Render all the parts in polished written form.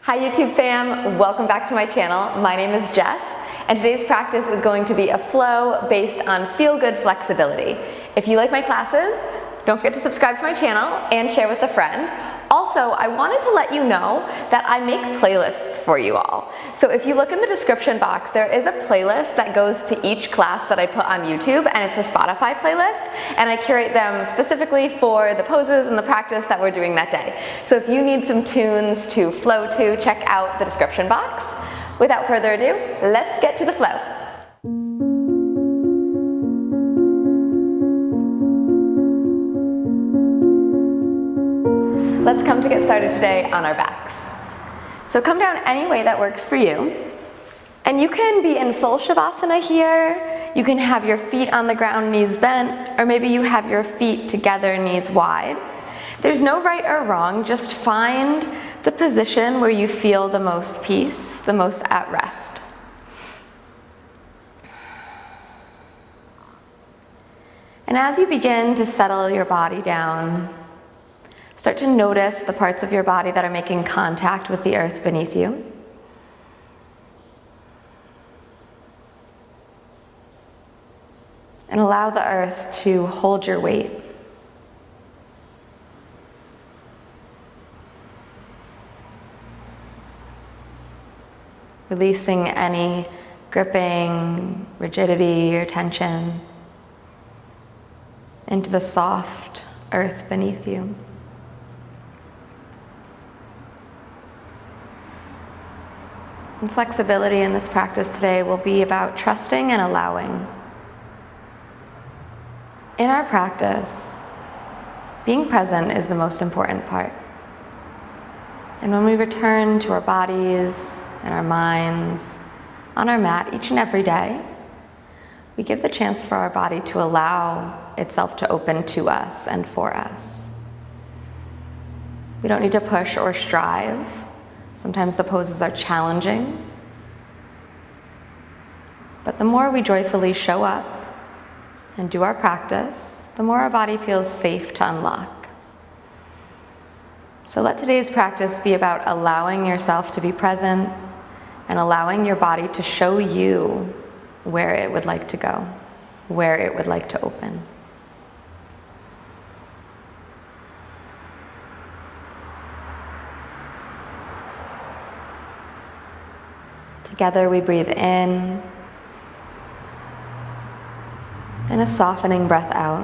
Hi YouTube fam, welcome back to my channel. My name is Jess, and today's practice is going to be a flow based on feel-good flexibility. If you like my classes, don't forget to subscribe to my channel and share with a friend. Also, I wanted to let you know that I make playlists for you all. So if you look in the description box, there is a playlist that goes to each class that I put on YouTube, and it's a Spotify playlist, and I curate them specifically for the poses and the practice that we're doing that day. So if you need some tunes to flow to, check out the description box. Without further ado, let's get to the flow. Let's come to get started today on our backs. So come down any way that works for you. And you can be in full Savasana here. You can have your feet on the ground, knees bent, or maybe you have your feet together, knees wide. There's no right or wrong, just find the position where you feel the most peace, the most at rest. And as you begin to settle your body down, start to notice the parts of your body that are making contact with the earth beneath you. And allow the earth to hold your weight. Releasing any gripping, rigidity, or tension into the soft earth beneath you. And flexibility in this practice today will be about trusting and allowing. In our practice, being present is the most important part. And when we return to our bodies and our minds on our mat each and every day, we give the chance for our body to allow itself to open to us and for us. We don't need to push or strive. Sometimes the poses are challenging, but the more we joyfully show up and do our practice, the more our body feels safe to unlock. So let today's practice be about allowing yourself to be present and allowing your body to show you where it would like to go, where it would like to open. Together we breathe in, and a softening breath out.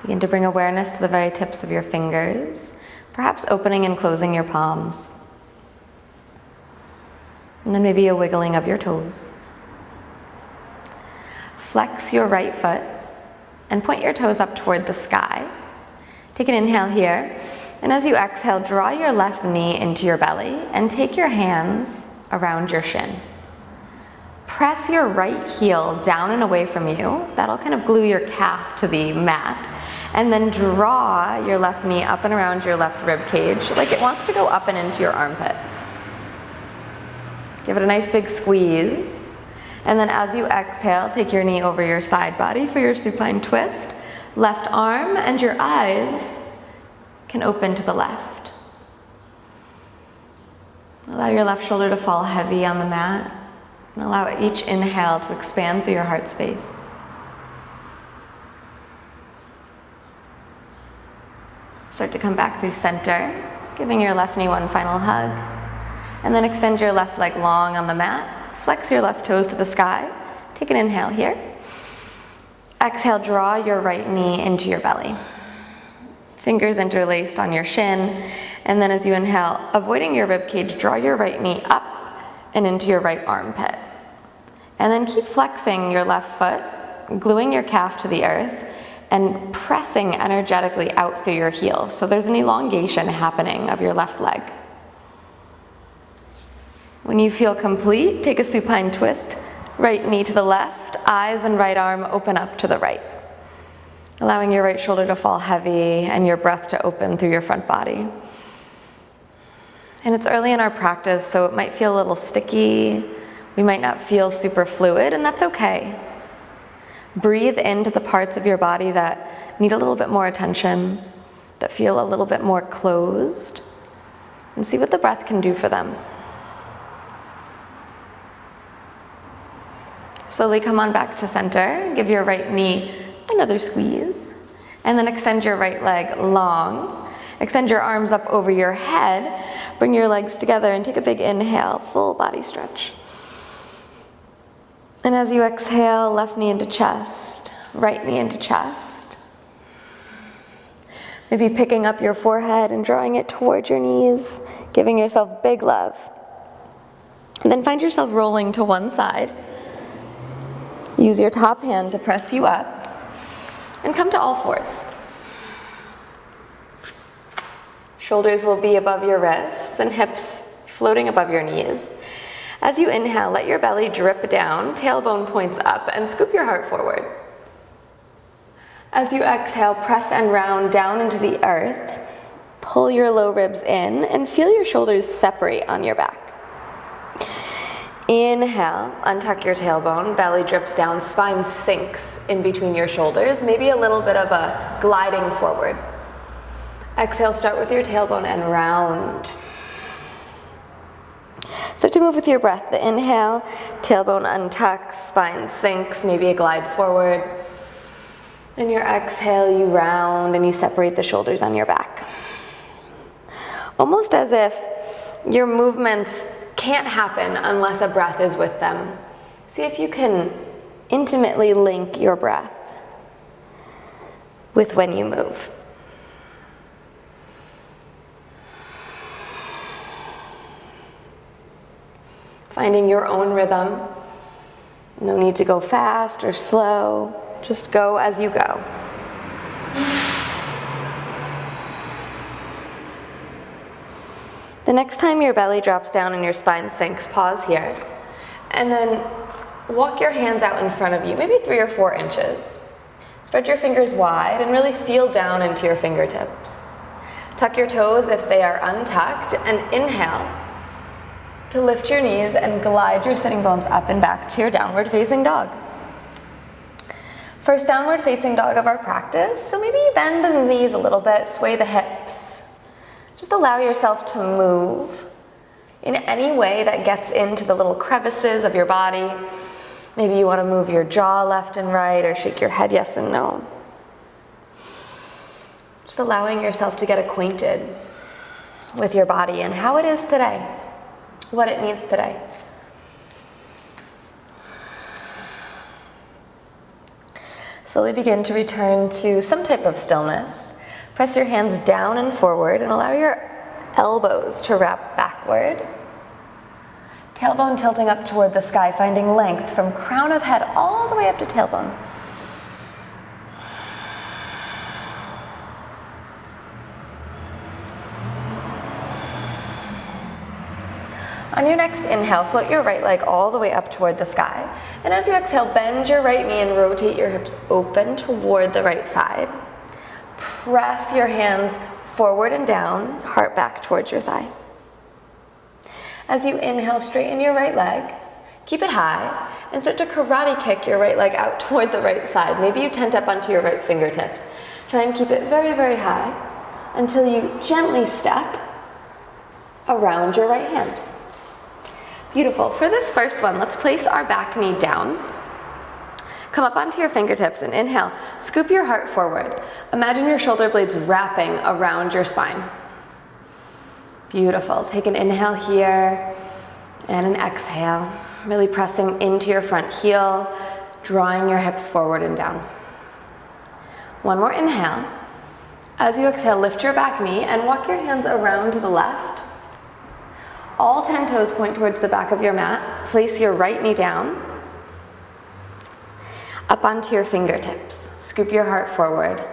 Begin to bring awareness to the very tips of your fingers, perhaps opening and closing your palms. And then maybe a wiggling of your toes. Flex your right foot and point your toes up toward the sky. Take an inhale here. And as you exhale, draw your left knee into your belly and take your hands around your shin. Press your right heel down and away from you. That'll kind of glue your calf to the mat. And then draw your left knee up and around your left rib cage like it wants to go up and into your armpit. Give it a nice big squeeze. And then as you exhale, take your knee over your side body for your supine twist. Left arm and your eyes can open to the left. Allow your left shoulder to fall heavy on the mat, and allow each inhale to expand through your heart space. Start to come back through center, giving your left knee one final hug, and then extend your left leg long on the mat. Flex your left toes to the sky. Take an inhale here. Exhale, draw your right knee into your belly. Fingers interlaced on your shin, and then as you inhale, avoiding your rib cage, draw your right knee up and into your right armpit. And then keep flexing your left foot, gluing your calf to the earth, and pressing energetically out through your heels. So there's an elongation happening of your left leg. When you feel complete, take a supine twist, right knee to the left, eyes and right arm open up to the right. Allowing your right shoulder to fall heavy and your breath to open through your front body. And it's early in our practice, so it might feel a little sticky. We might not feel super fluid, and that's okay. Breathe into the parts of your body that need a little bit more attention that feel a little bit more closed, and see what the breath can do for them. Slowly come on back to center. Give your right knee another squeeze. And then extend your right leg long. Extend your arms up over your head. Bring your legs together and take a big inhale, full body stretch. And as you exhale, left knee into chest, right knee into chest. Maybe picking up your forehead and drawing it towards your knees, giving yourself big love. And then find yourself rolling to one side. Use your top hand to press you up, and come to all fours. Shoulders will be above your wrists and hips floating above your knees. As you inhale, let your belly drip down, tailbone points up, and scoop your heart forward. As you exhale, press and round down into the earth. Pull your low ribs in and feel your shoulders separate on your back. Inhale, untuck your tailbone, belly drips down, spine sinks in between your shoulders, maybe a little bit of a gliding forward. Exhale, start with your tailbone and round. Start to move with your breath. The inhale, tailbone untucks, spine sinks, maybe a glide forward. And your exhale, you round and you separate the shoulders on your back. Almost as if your movements can't happen unless a breath is with them. See if you can intimately link your breath with when you move. Finding your own rhythm. No need to go fast or slow. Just go as you go. The next time your belly drops down and your spine sinks, pause here. And then walk your hands out in front of you, maybe 3 or 4 inches. Spread your fingers wide and really feel down into your fingertips. Tuck your toes if they are untucked, and inhale to lift your knees and glide your sitting bones up and back to your downward facing dog. First downward facing dog of our practice, so maybe you bend the knees a little bit, sway the hips. Just allow yourself to move in any way that gets into the little crevices of your body. Maybe you want to move your jaw left and right or shake your head yes and no. Just allowing yourself to get acquainted with your body and how it is today, what it needs today. Slowly begin to return to some type of stillness. Press your hands down and forward and allow your elbows to wrap backward. Tailbone tilting up toward the sky, finding length from crown of head all the way up to tailbone. On your next inhale, float your right leg all the way up toward the sky. And as you exhale, bend your right knee and rotate your hips open toward the right side. Press your hands forward and down, heart back towards your thigh. As you inhale, straighten your right leg, keep it high, and start to karate kick your right leg out toward the right side. Maybe you tent up onto your right fingertips. Try and keep it very, very high until you gently step around your right hand. Beautiful. For this first one, let's place our back knee down. Come up onto your fingertips and inhale. Scoop your heart forward. Imagine your shoulder blades wrapping around your spine. Beautiful. Take an inhale here and an exhale. Really pressing into your front heel, drawing your hips forward and down. One more inhale. As you exhale, lift your back knee and walk your hands around to the left. All 10 toes point towards the back of your mat. Place your right knee down. Up onto your fingertips. Scoop your heart forward.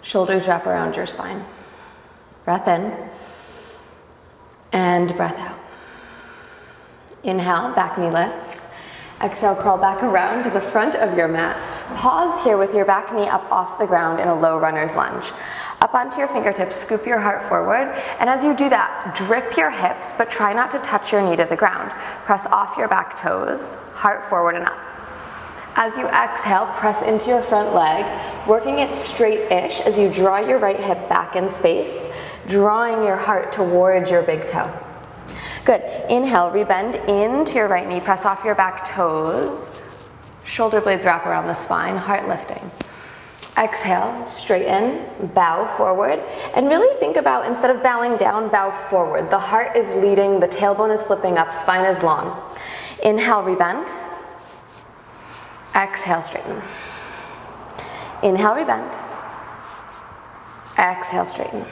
Shoulders wrap around your spine. Breath in. And breath out. Inhale, back knee lifts. Exhale, crawl back around to the front of your mat. Pause here with your back knee up off the ground in a low runner's lunge. Up onto your fingertips, scoop your heart forward, and as you do that, drip your hips, but try not to touch your knee to the ground. Press off your back toes, heart forward and up. As you exhale, press into your front leg, working it straight-ish as you draw your right hip back in space, drawing your heart towards your big toe. Good. Inhale, rebend into your right knee, press off your back toes, shoulder blades wrap around the spine, heart lifting. Exhale, straighten, bow forward, and really think about, instead of bowing down, bow forward. The heart is leading, the tailbone is flipping up, spine is long. Inhale, rebend. Exhale, straighten. Inhale, rebend. Exhale, straighten.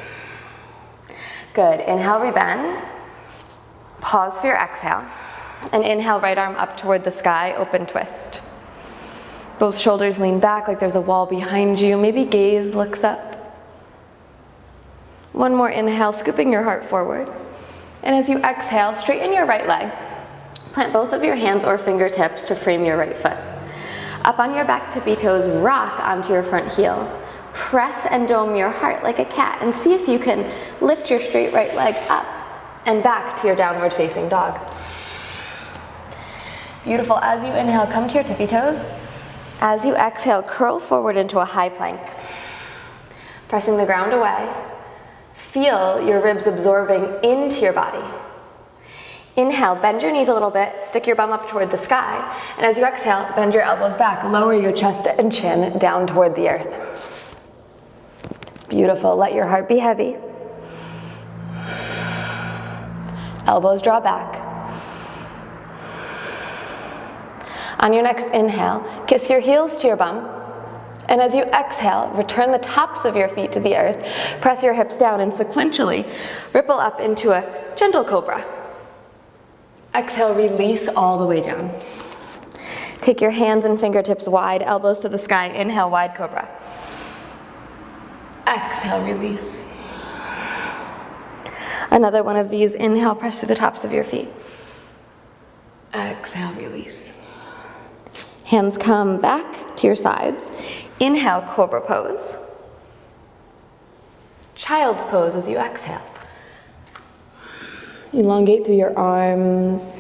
Good. Inhale, rebend. Pause for your exhale. And inhale, right arm up toward the sky, open twist. Both shoulders lean back like there's a wall behind you. Maybe gaze looks up. One more inhale, scooping your heart forward. And as you exhale, straighten your right leg. Plant both of your hands or fingertips to frame your right foot. Up on your back tippy toes, rock onto your front heel. Press and dome your heart like a cat and see if you can lift your straight right leg up and back to your downward facing dog. Beautiful. As you inhale, come to your tippy toes. As you exhale, curl forward into a high plank. Pressing the ground away. Feel your ribs absorbing into your body. Inhale, bend your knees a little bit, stick your bum up toward the sky, and as you exhale, bend your elbows back, lower your chest and chin down toward the earth. Beautiful, let your heart be heavy. Elbows draw back. On your next inhale, kiss your heels to your bum, and as you exhale, return the tops of your feet to the earth, press your hips down, and sequentially ripple up into a gentle cobra. Exhale, release all the way down. Take your hands and fingertips wide, elbows to the sky. Inhale, wide cobra. Exhale, release. Another one of these. Inhale, press through the tops of your feet. Exhale, release. Hands come back to your sides. Inhale, cobra pose. Child's pose as you exhale. Elongate through your arms.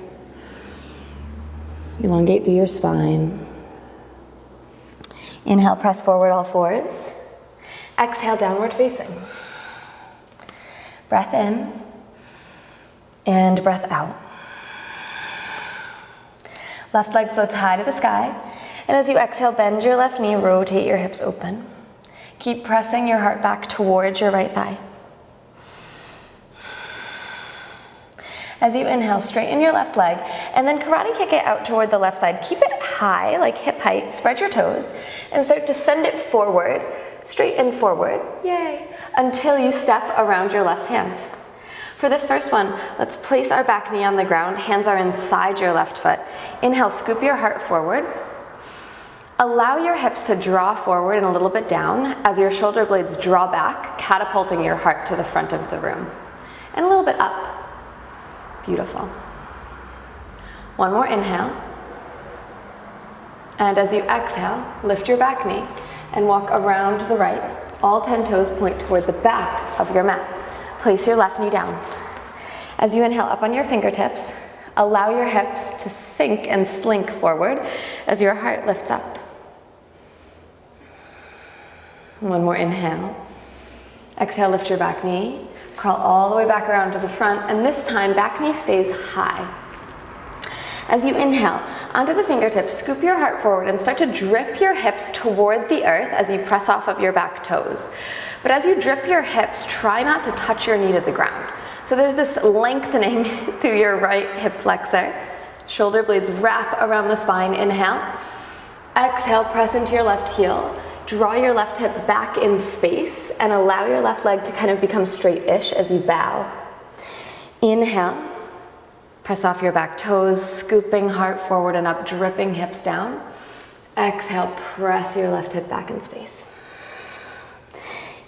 Elongate through your spine. Inhale, press forward all fours. Exhale, downward facing. Breath in and breath out. Left leg floats high to the sky. And as you exhale, bend your left knee, rotate your hips open. Keep pressing your heart back towards your right thigh. As you inhale, straighten your left leg and then karate kick it out toward the left side. Keep it high, like hip height, spread your toes and start to send it forward, straight and forward, yay, until you step around your left hand. For this first one, let's place our back knee on the ground, hands are inside your left foot. Inhale, scoop your heart forward. Allow your hips to draw forward and a little bit down as your shoulder blades draw back, catapulting your heart to the front of the room. And a little bit up. Beautiful. One more inhale. And as you exhale, lift your back knee and walk around to the right. All 10 toes point toward the back of your mat. Place your left knee down. As you inhale up on your fingertips, allow your hips to sink and slink forward as your heart lifts up. One more inhale. Exhale, lift your back knee. Crawl all the way back around to the front, and this time back knee stays high. As you inhale, onto the fingertips, scoop your heart forward and start to drip your hips toward the earth as you press off of your back toes. But as you drip your hips, try not to touch your knee to the ground. So there's this lengthening through your right hip flexor. Shoulder blades wrap around the spine. Inhale. Exhale, press into your left heel. Draw your left hip back in space and allow your left leg to kind of become straight-ish as you bow. Inhale, press off your back toes, scooping heart forward and up, dripping hips down. Exhale, press your left hip back in space.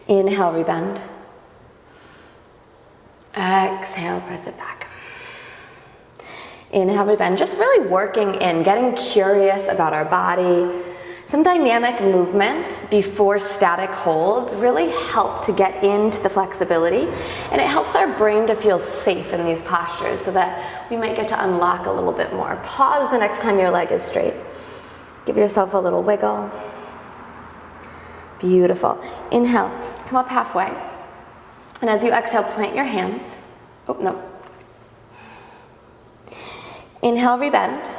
Inhale, rebend. Exhale, press it back. Inhale, rebend, just really working in, getting curious about our body. Some dynamic movements before static holds really help to get into the flexibility, and it helps our brain to feel safe in these postures so that we might get to unlock a little bit more. Pause the next time your leg is straight. Give yourself a little wiggle. Beautiful. Inhale, come up halfway. And as you exhale, plant your hands. Oh, no. Inhale, rebend.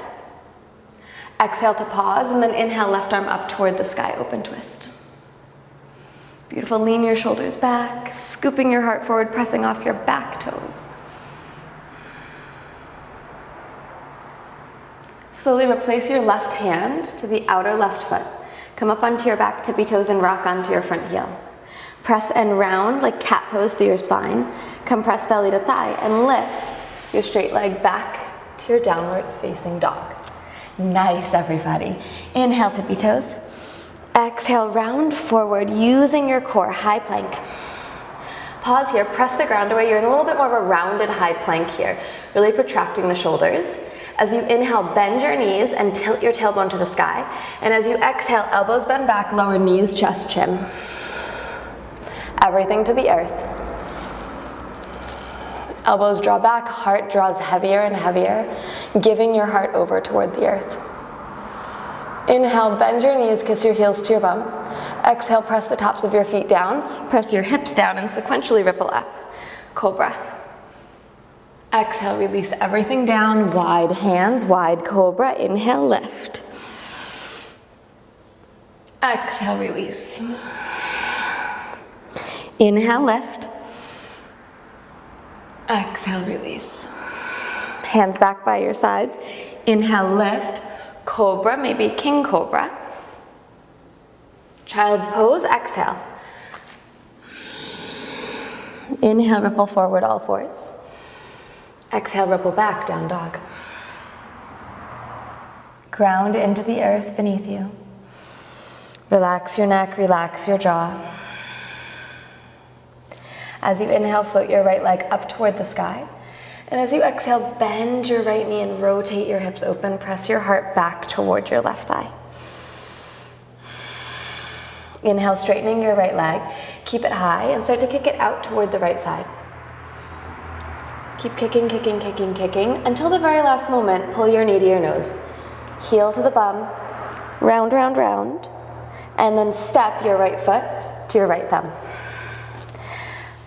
Exhale to pause, and then inhale, left arm up toward the sky, open twist. Beautiful, lean your shoulders back, scooping your heart forward, pressing off your back toes. Slowly replace your left hand to the outer left foot. Come up onto your back tippy toes and rock onto your front heel. Press and round like cat pose through your spine. Compress belly to thigh and lift your straight leg back to your downward facing dog. Nice, everybody. Inhale, tippy toes. Exhale, round forward using your core, high plank. Pause here, press the ground away. You're in a little bit more of a rounded high plank here, really protracting the shoulders. As you inhale, bend your knees and tilt your tailbone to the sky. And as you exhale, elbows bend back, lower knees, chest, chin. Everything to the earth. Elbows draw back, heart draws heavier and heavier, giving your heart over toward the earth. Inhale, bend your knees, kiss your heels to your bum. Exhale, press the tops of your feet down, press your hips down, and sequentially ripple up. Cobra. Exhale, release everything down, wide hands, wide cobra. Inhale, lift. Exhale, release. Inhale, lift. Exhale, release. Hands back by your sides. Inhale, lift. Cobra, maybe king cobra. Child's pose, exhale. Inhale, ripple forward, all fours. Exhale, ripple back, down dog. Ground into the earth beneath you. Relax your neck, relax your jaw. As you inhale, float your right leg up toward the sky. And as you exhale, bend your right knee and rotate your hips open. Press your heart back toward your left thigh. Inhale, straightening your right leg. Keep it high and start to kick it out toward the right side. Keep kicking, kicking, kicking, kicking until the very last moment. Pull your knee to your nose. Heel to the bum. Round, round, round. And then step your right foot to your right thumb.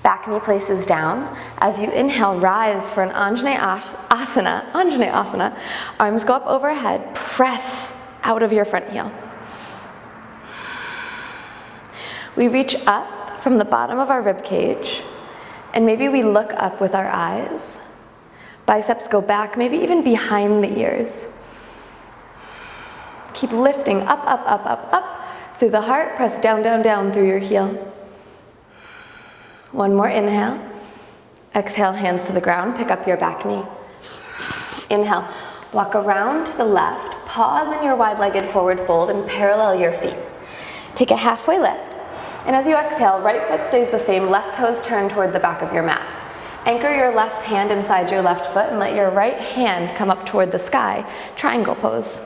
Back knee places down. As you inhale, rise for an Anjaneyasana. Arms go up overhead. Press out of your front heel. We reach up from the bottom of our rib cage, and maybe we look up with our eyes. Biceps go back, maybe even behind the ears. Keep lifting up, up, up, up, up through the heart. Press down, down, down through your heel. One more inhale. Exhale, hands to the ground. Pick up your back knee. Inhale, walk around to the left. Pause in your wide-legged forward fold and parallel your feet. Take a halfway lift. And as you exhale, right foot stays the same. Left toes turn toward the back of your mat. Anchor your left hand inside your left foot and let your right hand come up toward the sky. Triangle pose.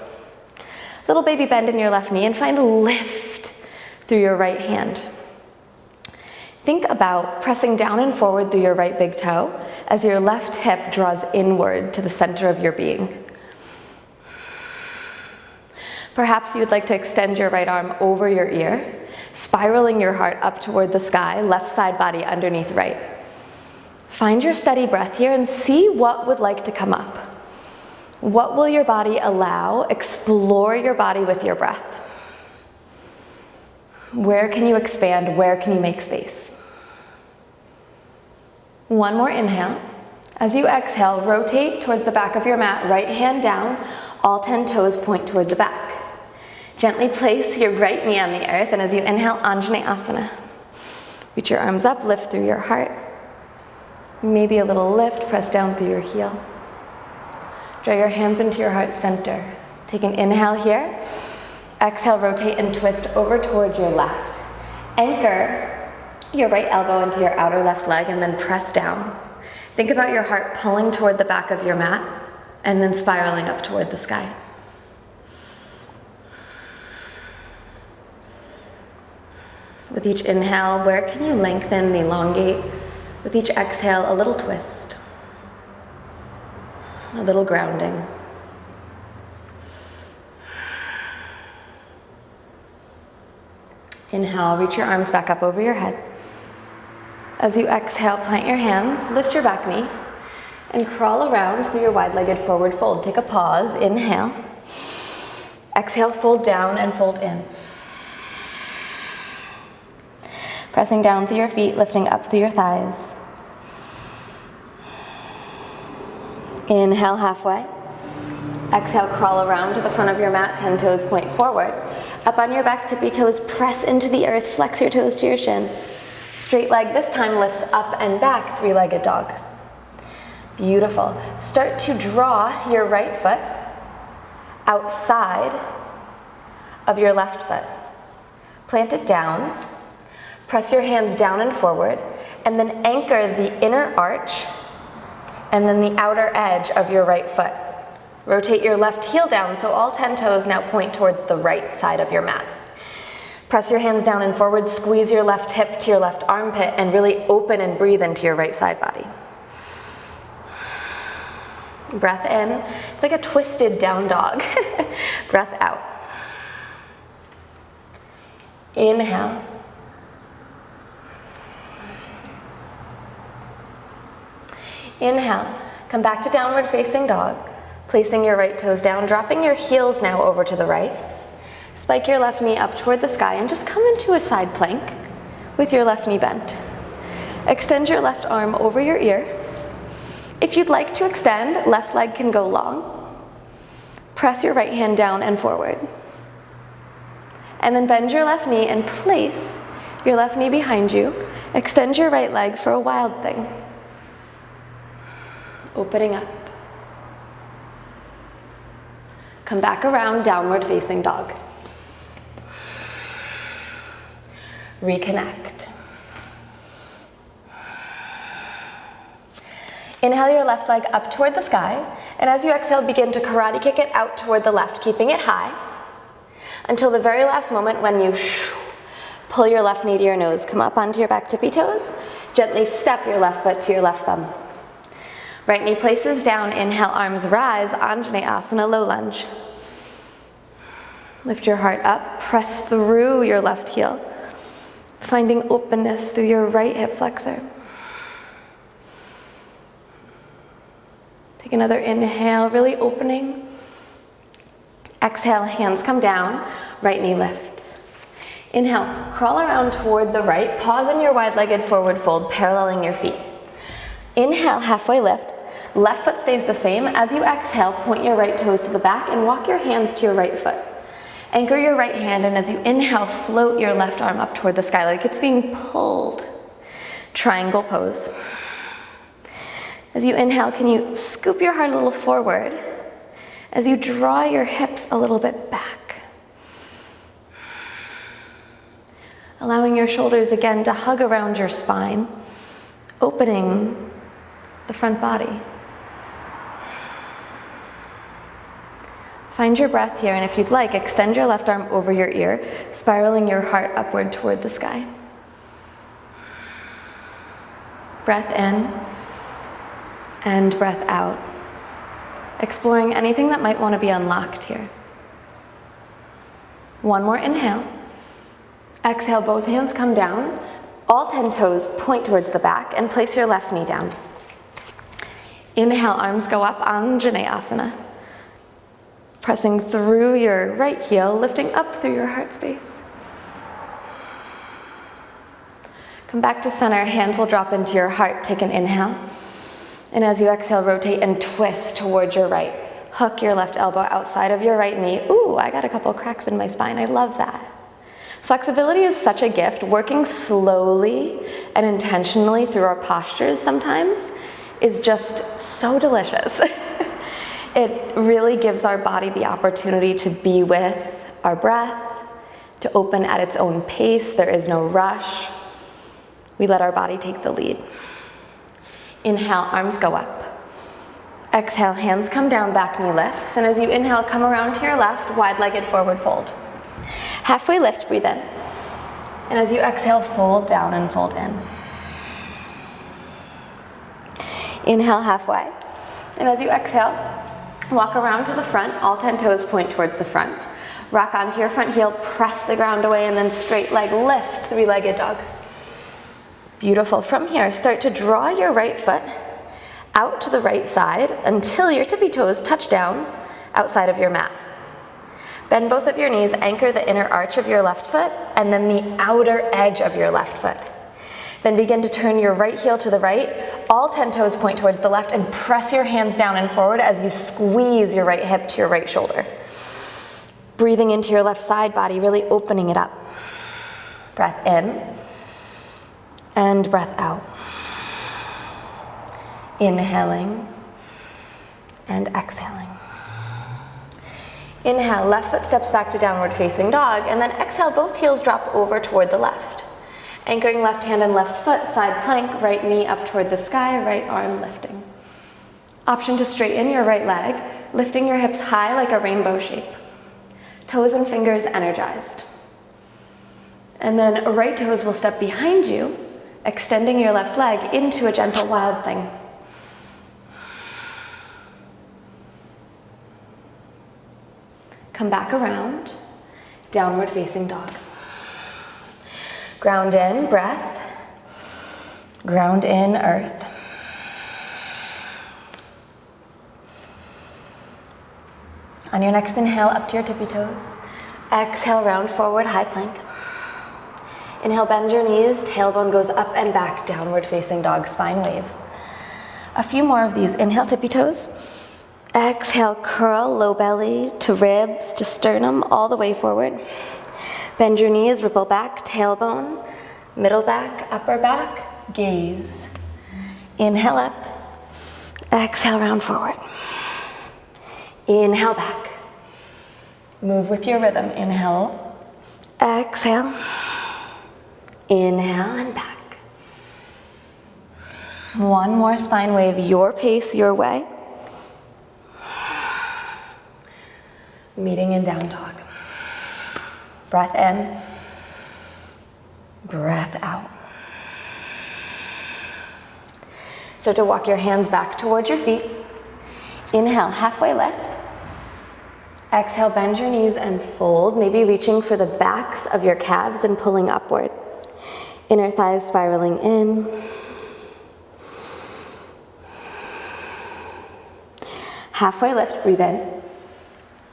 Little baby bend in your left knee and find a lift through your right hand. Think about pressing down and forward through your right big toe as your left hip draws inward to the center of your being. Perhaps you would like to extend your right arm over your ear, spiraling your heart up toward the sky, left side body underneath right. Find your steady breath here and see what would like to come up. What will your body allow? Explore your body with your breath. Where can you expand? Where can you make space? One more inhale. As you exhale, rotate towards the back of your mat, right hand down, all 10 toes point toward the back. Gently place your right knee on the earth, and as you inhale, Anjaneyasana. Reach your arms up, lift through your heart. Maybe a little lift, press down through your heel. Draw your hands into your heart center. Take an inhale here. Exhale, rotate and twist over towards your left. Anchor your right elbow into your outer left leg and then press down. Think about your heart pulling toward the back of your mat and then spiraling up toward the sky. With each inhale, where can you lengthen and elongate? With each exhale, a little twist, a little grounding. Inhale, reach your arms back up over your head. As you exhale, plant your hands, lift your back knee, and crawl around through your wide-legged forward fold. Take a pause, inhale. Exhale, fold down and fold in. Pressing down through your feet, lifting up through your thighs. Inhale halfway. Exhale, crawl around to the front of your mat, 10 toes point forward. Up on your back, tippy toes, press into the earth, flex your toes to your shin. Straight leg this time lifts up and back, three-legged dog. Beautiful. Start to draw your right foot outside of your left foot. Plant it down, press your hands down and forward, and then anchor the inner arch and then the outer edge of your right foot. Rotate your left heel down so all 10 toes now point towards the right side of your mat. Press your hands down and forward, squeeze your left hip to your left armpit, and really open and breathe into your right side body. Breath in. It's like a twisted down dog. Breath out. Inhale. Inhale. Come back to downward facing dog. Placing your right toes down, dropping your heels now over to the right. Spike your left knee up toward the sky and just come into a side plank with your left knee bent. Extend your left arm over your ear. If you'd like to extend, left leg can go long. Press your right hand down and forward. And then bend your left knee and place your left knee behind you. Extend your right leg for a wild thing. Opening up. Come back around, downward facing dog. Reconnect. Inhale your left leg up toward the sky, and as you exhale, begin to karate kick it out toward the left, keeping it high, until the very last moment when you pull your left knee to your nose, come up onto your back tippy toes, gently step your left foot to your left thumb. Right knee places down, inhale, arms rise, Anjaneyasana, low lunge. Lift your heart up, press through your left heel, finding openness through your right hip flexor. Take another inhale, really opening. Exhale, hands come down, right knee lifts. Inhale, crawl around toward the right, pause in your wide-legged forward fold, paralleling your feet. Inhale, halfway lift. Left foot stays the same. As you exhale, point your right toes to the back and walk your hands to your right foot. Anchor your right hand, and as you inhale, float your left arm up toward the sky like it's being pulled. Triangle pose. As you inhale, can you scoop your heart a little forward as you draw your hips a little bit back? Allowing your shoulders again to hug around your spine, opening the front body. Find your breath here, and if you'd like, extend your left arm over your ear, spiraling your heart upward toward the sky. Breath in and breath out, exploring anything that might want to be unlocked here. One more inhale. Exhale, both hands come down, all 10 toes point towards the back, and place your left knee down. Inhale, arms go up, Anjaneyasana. Pressing through your right heel, lifting up through your heart space. Come back to center, hands will drop into your heart, take an inhale. And as you exhale, rotate and twist towards your right. Hook your left elbow outside of your right knee. Ooh, I got a couple cracks in my spine, I love that. Flexibility is such a gift. Working slowly and intentionally through our postures sometimes is just so delicious. It really gives our body the opportunity to be with our breath, to open at its own pace. There is no rush. We let our body take the lead. Inhale, arms go up. Exhale, hands come down, back knee lifts. And as you inhale, come around to your left, wide-legged forward fold. Halfway lift, breathe in. And as you exhale, fold down and fold in. Inhale, halfway. And as you exhale, walk around to the front, all 10 toes point towards the front. Rock onto your front heel, press the ground away, and then straight leg lift, three-legged dog. Beautiful. From here, start to draw your right foot out to the right side until your tippy toes touch down outside of your mat. Bend both of your knees, anchor the inner arch of your left foot and then the outer edge of your left foot. Then begin to turn your right heel to the right. All 10 toes point towards the left and press your hands down and forward as you squeeze your right hip to your right shoulder. Breathing into your left side body, really opening it up. Breath in and breath out. Inhaling and exhaling. Inhale, left foot steps back to downward facing dog, and then exhale, both heels drop over toward the left. Anchoring left hand and left foot, side plank, right knee up toward the sky, right arm lifting. Option to straighten your right leg, lifting your hips high like a rainbow shape. Toes and fingers energized. And then right toes will step behind you, extending your left leg into a gentle wild thing. Come back around, downward facing dog. Ground in, breath. Ground in, earth. On your next inhale, up to your tippy toes. Exhale, round forward, high plank. Inhale, bend your knees, tailbone goes up and back, downward facing dog, spine wave. A few more of these. Inhale, tippy toes. Exhale, curl, low belly to ribs, to sternum, all the way forward. Bend your knees, ripple back, tailbone, middle back, upper back, gaze. Inhale up, exhale, round forward. Inhale back. Move with your rhythm. Inhale, exhale, inhale and back. One more spine wave, your pace, your way. Meeting in down dog. Breath in, breath out. So to walk your hands back towards your feet. Inhale, halfway lift. Exhale, bend your knees and fold, maybe reaching for the backs of your calves and pulling upward. Inner thighs spiraling in. Halfway lift, breathe in.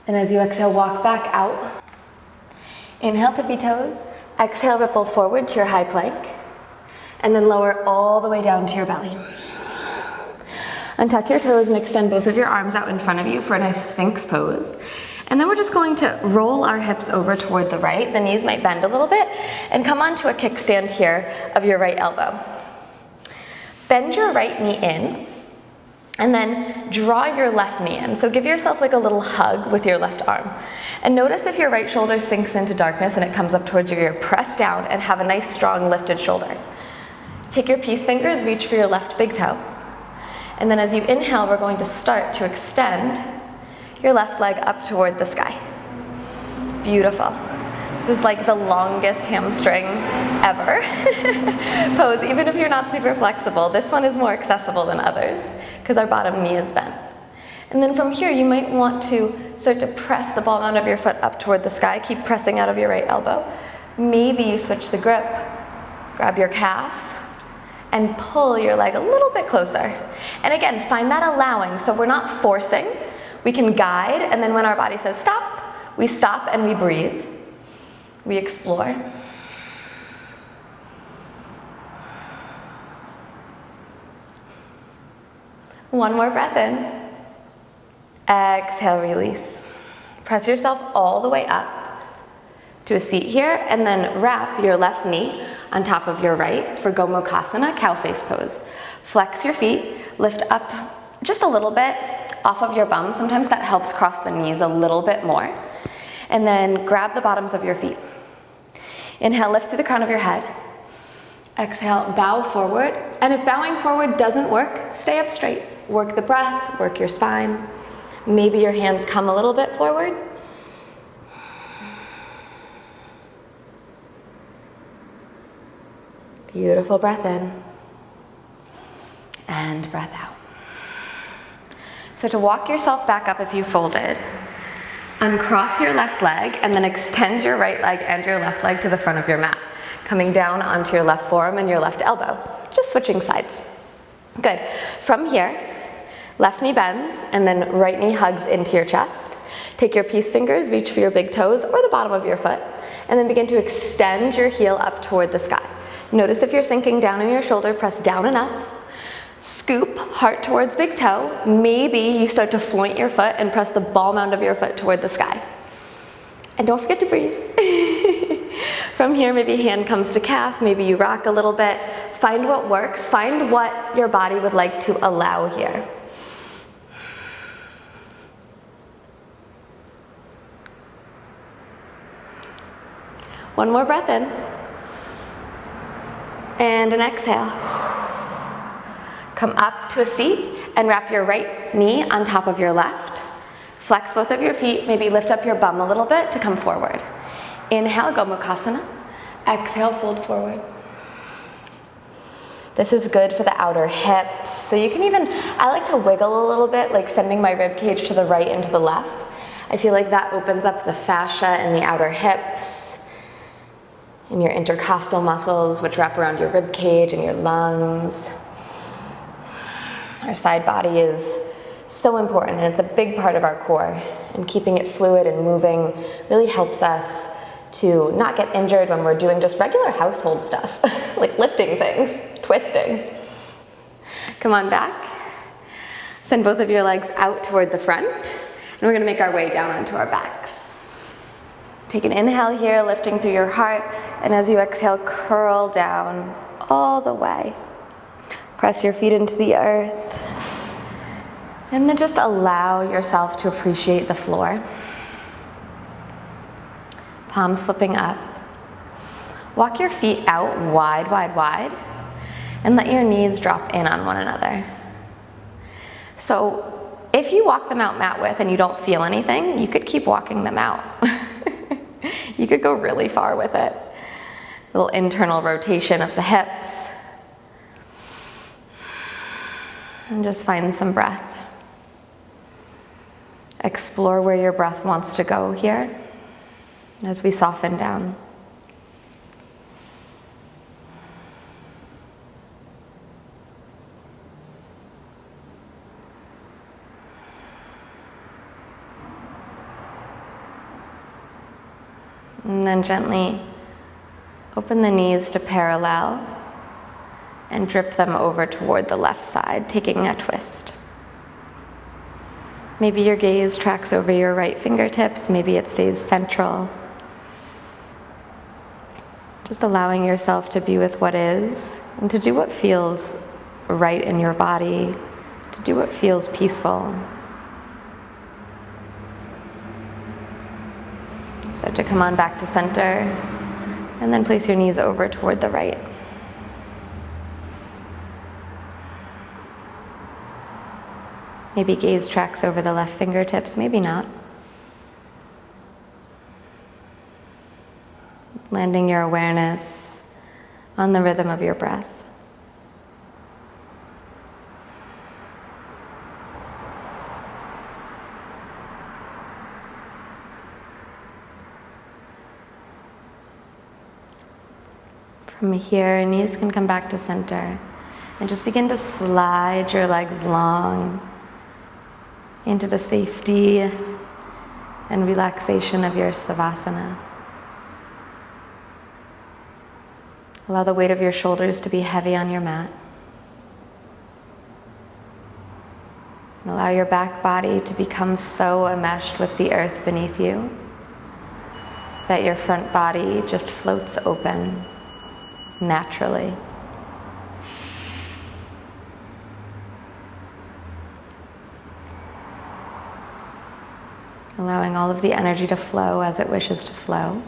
And as you exhale, walk back out. Inhale, tippy toes. Exhale, ripple forward to your high plank. And then lower all the way down to your belly. Untuck your toes and extend both of your arms out in front of you for a nice Sphinx pose. And then we're just going to roll our hips over toward the right. The knees might bend a little bit. And come onto a kickstand here of your right elbow. Bend your right knee in. And then draw your left knee in. So give yourself like a little hug with your left arm. And notice if your right shoulder sinks into darkness and it comes up towards your ear. Press down and have a nice strong lifted shoulder. Take your peace fingers, reach for your left big toe. And then as you inhale, we're going to start to extend your left leg up toward the sky. Beautiful. This is like the longest hamstring ever pose. Even if you're not super flexible, this one is more accessible than others because our bottom knee is bent. And then from here, you might want to start to press the ball mound of your foot up toward the sky. Keep pressing out of your right elbow. Maybe you switch the grip, grab your calf, and pull your leg a little bit closer. And again, find that allowing, so we're not forcing. We can guide, and then when our body says stop, we stop and we breathe. We explore. One more breath in. Exhale, release. Press yourself all the way up to a seat here, and then wrap your left knee on top of your right for Gomukhasana, cow face pose. Flex your feet, lift up just a little bit off of your bum. Sometimes that helps cross the knees a little bit more. And then grab the bottoms of your feet. Inhale, lift through the crown of your head. Exhale, bow forward. And if bowing forward doesn't work, stay up straight. Work the breath, work your spine. Maybe your hands come a little bit forward. Beautiful breath in. And breath out. So to walk yourself back up if you folded, Uncross your left leg and then extend your right leg and your left leg to the front of your mat, coming down onto your left forearm and your left elbow, just switching sides. Good. From here, left knee bends and then right knee hugs into your chest. Take your peace fingers, reach for your big toes or the bottom of your foot, and then begin to extend your heel up toward the sky. Notice if you're sinking down in your shoulder, press down and up. Scoop, heart towards big toe. Maybe you start to floint your foot and press the ball mound of your foot toward the sky. And don't forget to breathe. From here, maybe hand comes to calf, maybe you rock a little bit. Find what works, find what your body would like to allow here. One more breath in. And an exhale. Come up to a seat and wrap your right knee on top of your left. Flex both of your feet, maybe lift up your bum a little bit to come forward. Inhale, Gomukhasana. Exhale, fold forward. This is good for the outer hips. So you can even, I like to wiggle a little bit, like sending my rib cage to the right and to the left. I feel like that opens up the fascia in the outer hips and your intercostal muscles, which wrap around your rib cage and your lungs. Our side body is so important, and it's a big part of our core, and keeping it fluid and moving really helps us to not get injured when we're doing just regular household stuff, like lifting things, twisting. Come on back. Send both of your legs out toward the front, and we're gonna make our way down onto our backs. Take an inhale here, lifting through your heart, and as you exhale, curl down all the way. Press your feet into the earth, and then just allow yourself to appreciate the floor. Palms flipping up. Walk your feet out wide, wide, wide, and let your knees drop in on one another. So if you walk them out mat width and you don't feel anything, you could keep walking them out. You could go really far with it. A little internal rotation of the hips. And just find some breath. Explore where your breath wants to go here as we soften down. And then gently open the knees to parallel and drip them over toward the left side, taking a twist. Maybe your gaze tracks over your right fingertips, maybe it stays central. Just allowing yourself to be with what is and to do what feels right in your body, to do what feels peaceful. Start to come on back to center, and then place your knees over toward the right. Maybe gaze tracks over the left fingertips, maybe not. Landing your awareness on the rhythm of your breath. From here, knees can come back to center, and just begin to slide your legs long into the safety and relaxation of your Savasana. Allow the weight of your shoulders to be heavy on your mat. And allow your back body to become so enmeshed with the earth beneath you that your front body just floats open naturally. Allowing all of the energy to flow as it wishes to flow.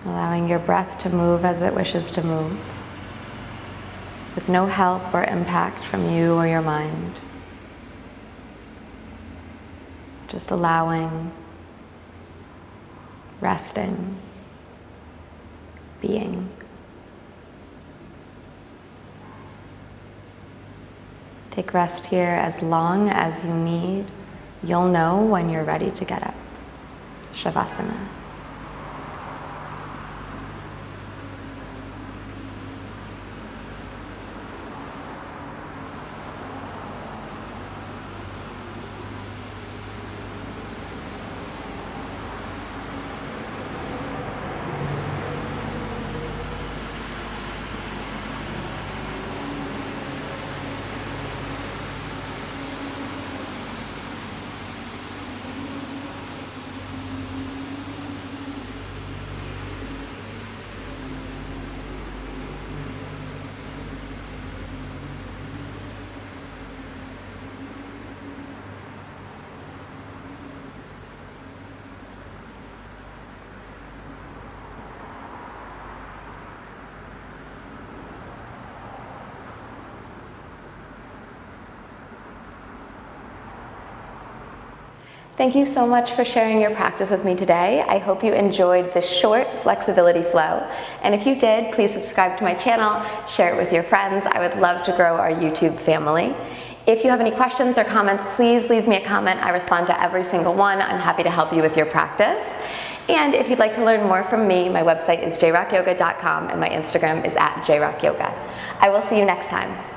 Allowing your breath to move as it wishes to move, with no help or impact from you or your mind. Just allowing, resting, being. Take rest here as long as you need You'll know when you're ready to get up. Savasana. Thank you so much for sharing your practice with me today. I hope you enjoyed this short flexibility flow. And if you did, please subscribe to my channel, share it with your friends. I would love to grow our YouTube family. If you have any questions or comments, please leave me a comment. I respond to every single one. I'm happy to help you with your practice. And if you'd like to learn more from me, my website is jrockyoga.com and my Instagram is @jrockyoga. I will see you next time.